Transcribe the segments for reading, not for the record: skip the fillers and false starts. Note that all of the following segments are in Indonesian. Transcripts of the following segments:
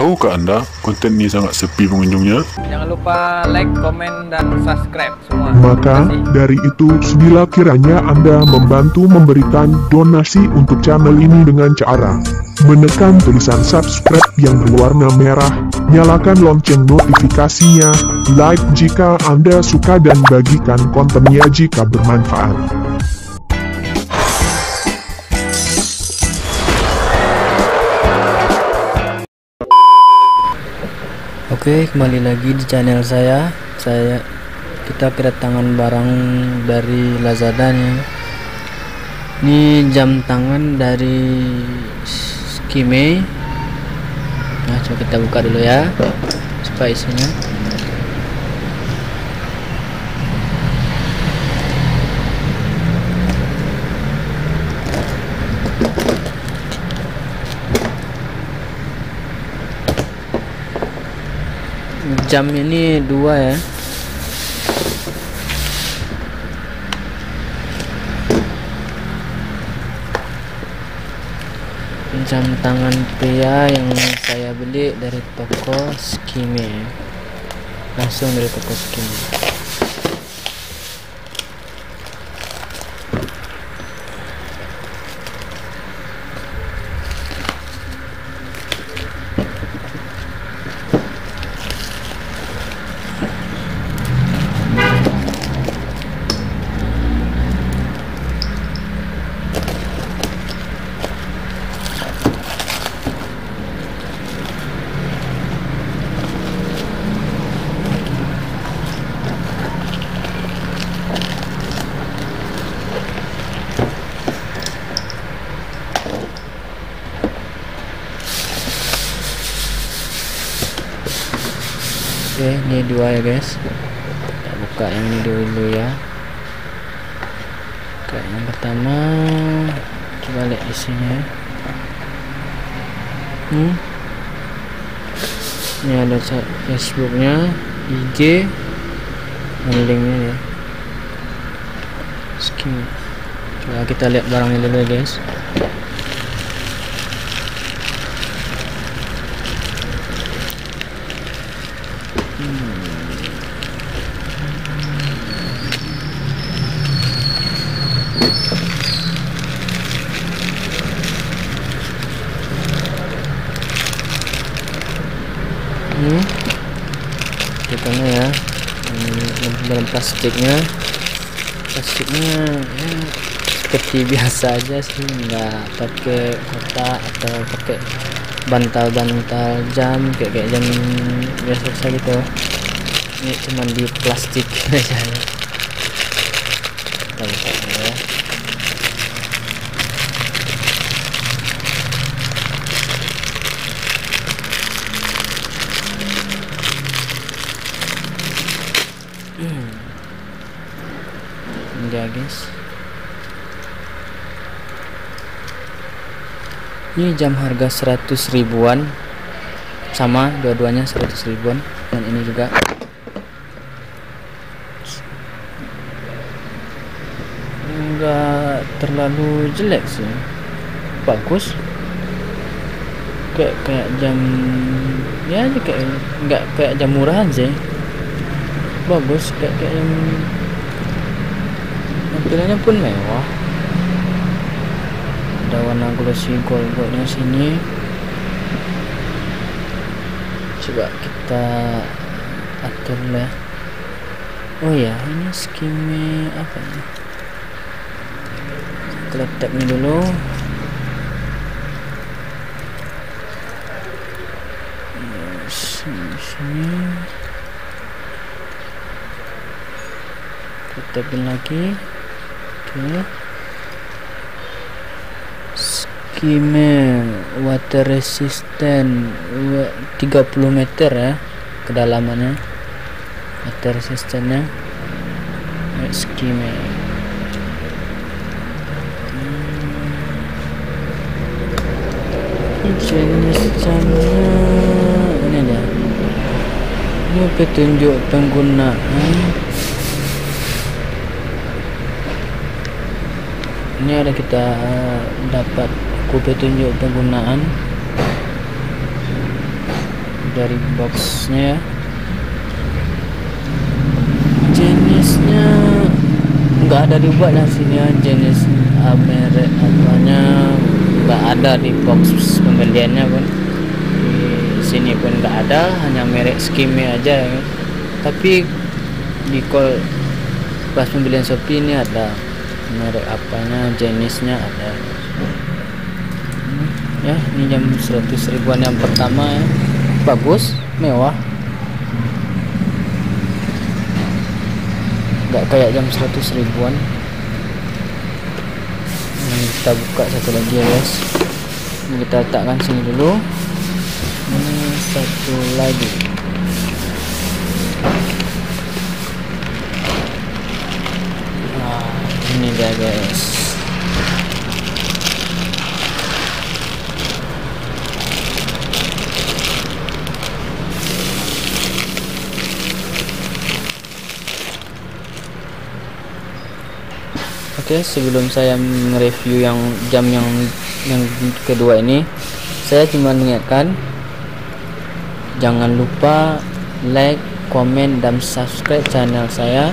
Tahukah Anda, konten ini sangat sepi pengunjungnya? Jangan lupa like, komen, dan subscribe semua. Maka dari itu, bila kiranya Anda membantu memberikan donasi untuk channel ini dengan cara menekan tulisan subscribe yang berwarna merah, nyalakan lonceng notifikasinya, like jika Anda suka dan bagikan kontennya jika bermanfaat. Oke, kembali lagi di channel saya. Kita kedatangan barang dari Lazada nih. Ini jam tangan dari Skime. Nah, coba kita buka dulu ya, supaya isinya. Jam ini dua ya. Jam tangan pria yang saya beli dari toko Skime, langsung dari toko Skime. Oke, ini dua ya guys. Kita buka yang ini dulu ya. Oke, yang pertama coba lihat isinya. Ini ada Facebooknya, IG, dan linknya ya. Skime. Coba kita lihat barangnya dulu ya guys. Bukannya ya, dalam plastiknya ya, seperti biasa aja sih, nggak pakai kotak atau pakai bantal-bantal jam kayak jam biasa gitu. Ini cuma di plastik aja ya. Kita buka ya. Enggak guys, ini jam harga 100 ribuan, sama dua-duanya 100 ribuan, dan ini juga enggak terlalu jelek sih, bagus, kayak jam ya, kayak enggak kayak jam murahan sih, bagus, kayak yang tampilannya pun mewah. Ada warna glossy gold-goldnya sini. Coba kita atur lah. Oh ya, ini Skime apa ini? Kita letak ini dulu. Sini. Kita pin lagi. Oke. Skime water resistant 30 meter ya kedalamannya, water resistantnya. Skime jenis jamnya ini ada. Ini petunjuk penggunaan. Ini ada kita dapat petunjuk penggunaan. dari boxnya ya. Jenisnya nggak ada dibuat di sini ya, jenis merek apanya nggak ada di box pembeliannya pun, di sini pun nggak ada, hanya merek Skime aja ya. Tapi di pas pembelian Shopee ini ada merek apanya, jenisnya ada ya. Ini jam 100 ribuan yang pertama ya, bagus, mewah, nggak kayak jam 100 ribuan. Ini kita buka satu lagi ya guys, ini kita letakkan sini dulu. Ini satu lagi, nah ini dia guys. Oke, sebelum saya mereview yang jam yang kedua ini, saya cuma mengingatkan jangan lupa like, komen, dan subscribe channel saya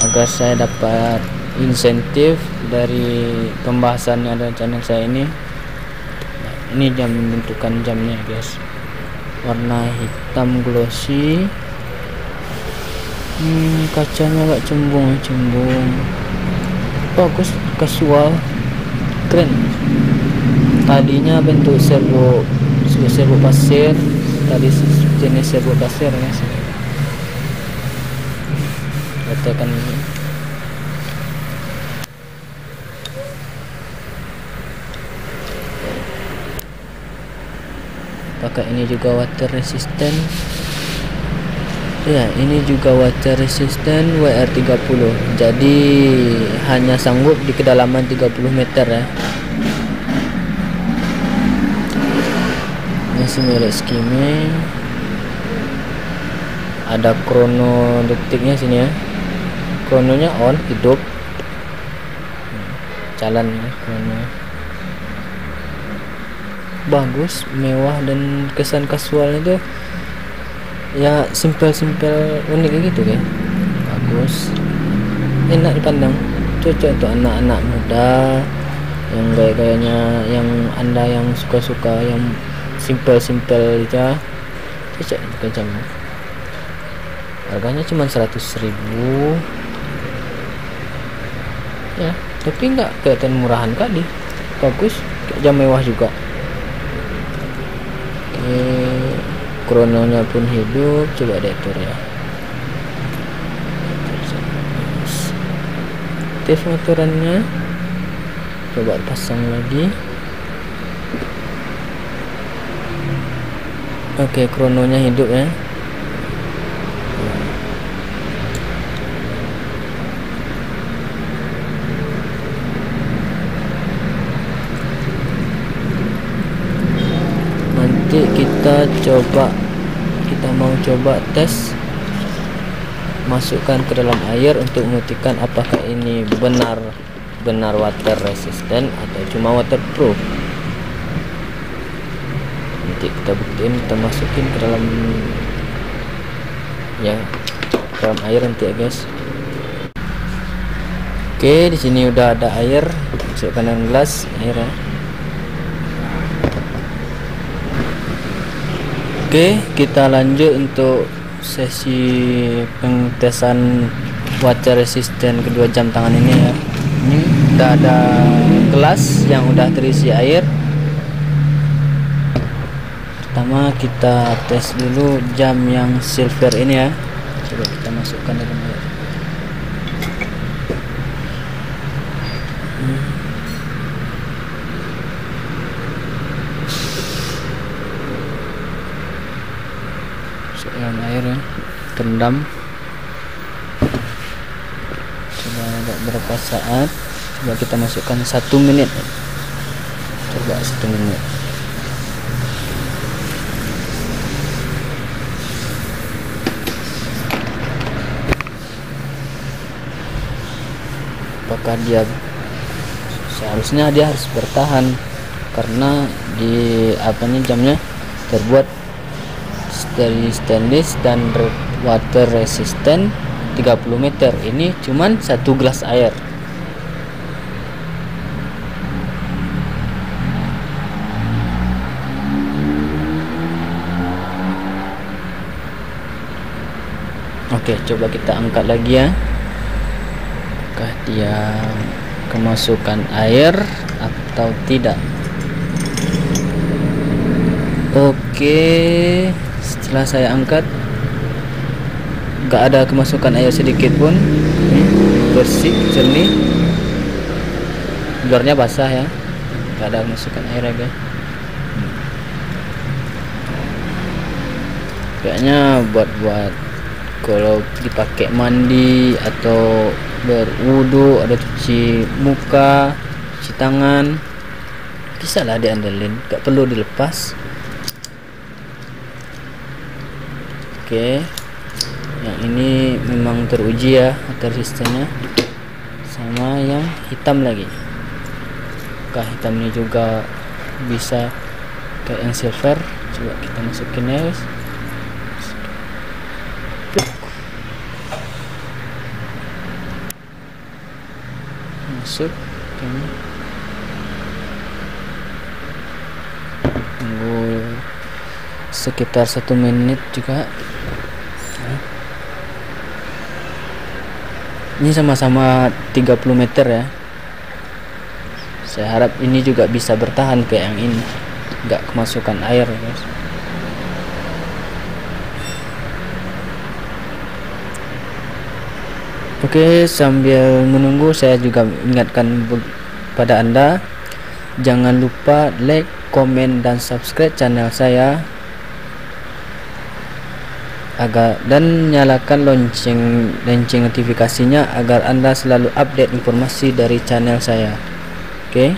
agar saya dapat insentif dari pembahasan yang ada di channel saya ini. Nah, ini jam, bentukan jamnya guys, warna hitam glossy. Kacanya agak cembung, bagus, casual, keren. Tadinya bentuk servo pasir, tadi jenis servo pasir ya. Letakkan ini. Pakai ini juga water resistant. Ya, ini juga water resistant WR30. Jadi hanya sanggup di kedalaman 30 meter ya. Ini merek Skime. Ada krono detiknya sini ya. Krononya on, hidup. Jalan ya krono. Bagus, mewah, dan kesan kasual itu ya, simple unik gitu kan. Bagus, enak dipandang, cocok untuk anak-anak muda yang gaya-gayanya, yang anda yang suka yang simple aja, cocok untuk jam. Harganya cuma 100.000 ya, tapi nggak kelihatan murahan kali. Bagus, jam mewah juga. Krononya pun hidup, coba diatur ya. Aktif aturannya, coba pasang lagi. Oke, krononya hidup ya. Kita mau coba tes, masukkan ke dalam air untuk membuktikan apakah ini benar water resistant atau cuma waterproof. Nanti kita buktiin, kita masukin ke dalam ya, ke dalam air nanti ya guys. Oke, di sini udah ada air, masukkan dalam gelas air ya. Oke, kita lanjut untuk sesi pengetesan water resistant kedua jam tangan ini ya. Ini udah ada gelas yang udah terisi air. Pertama kita tes dulu jam yang silver ini ya. Coba kita masukkan dalam air. Dalam air ya, rendam. Coba agak berapa saat, coba kita masukkan 1 menit. Coba 1 menit. Apakah dia, seharusnya dia harus bertahan karena di jamnya terbuat dari stainless dan water resistant 30 meter. Ini cuman 1 gelas air. Oke, coba kita angkat lagi ya. Apakah dia kemasukan air atau tidak? Oke, setelah saya angkat nggak ada kemasukan air sedikit pun. Bersih, jernih, luarnya basah ya, nggak ada kemasukan air ya guys. Kayaknya buat kalau dipakai mandi atau berwudu, ada cuci muka, cuci tangan, bisa lah diandelin, gak perlu dilepas. Oke, yang ini memang teruji ya water resistance-nya. Sama yang hitam lagi, apakah hitam ini juga bisa kayak yang silver? Coba kita masukin ya guys. Masuk, tunggu sekitar 1 menit juga. Ini sama-sama 30 meter ya. Saya harap ini juga bisa bertahan kayak yang ini, nggak kemasukan air guys. Oke, sambil menunggu saya juga ingatkan pada Anda, jangan lupa like, komen, dan subscribe channel saya dan nyalakan lonceng notifikasinya agar Anda selalu update informasi dari channel saya. Oke.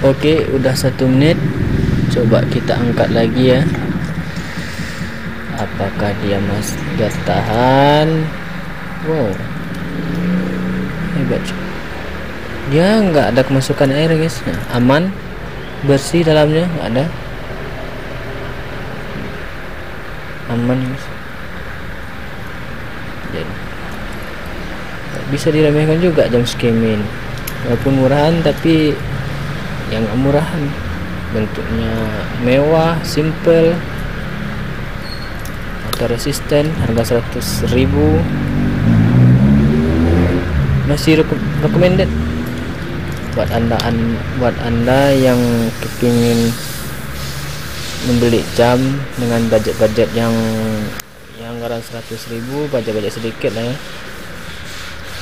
Oke, udah 1 menit. Coba kita angkat lagi ya. Apakah dia masih bertahan? Wow, hebat. Dia nggak ada kemasukan air guys. Nah, aman, bersih dalamnya, nggak ada. Aman guys. Jadi bisa diremehkan juga jam skimming, walaupun murahan tapi yang nggak murahan, bentuknya mewah, simple, water resistant, harga 100.000, masih recommended buat anda yang kepingin membeli jam dengan budget yang anggaran 100.000, budget sedikit lah ya.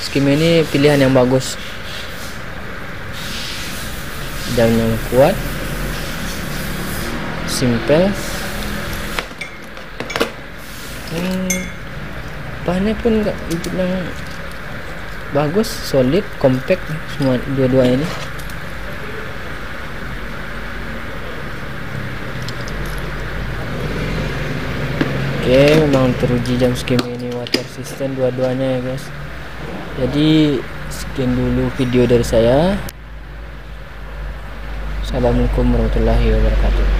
Skim ini pilihan yang bagus, jam yang kuat, simple, bahannya pun enggak bilang bagus, solid, compact, semua dua-duanya ini. Oke, memang teruji jam skim ini water resistant dua-duanya ya guys. Jadi sekian dulu video dari saya. Assalamualaikum warahmatullahi wabarakatuh.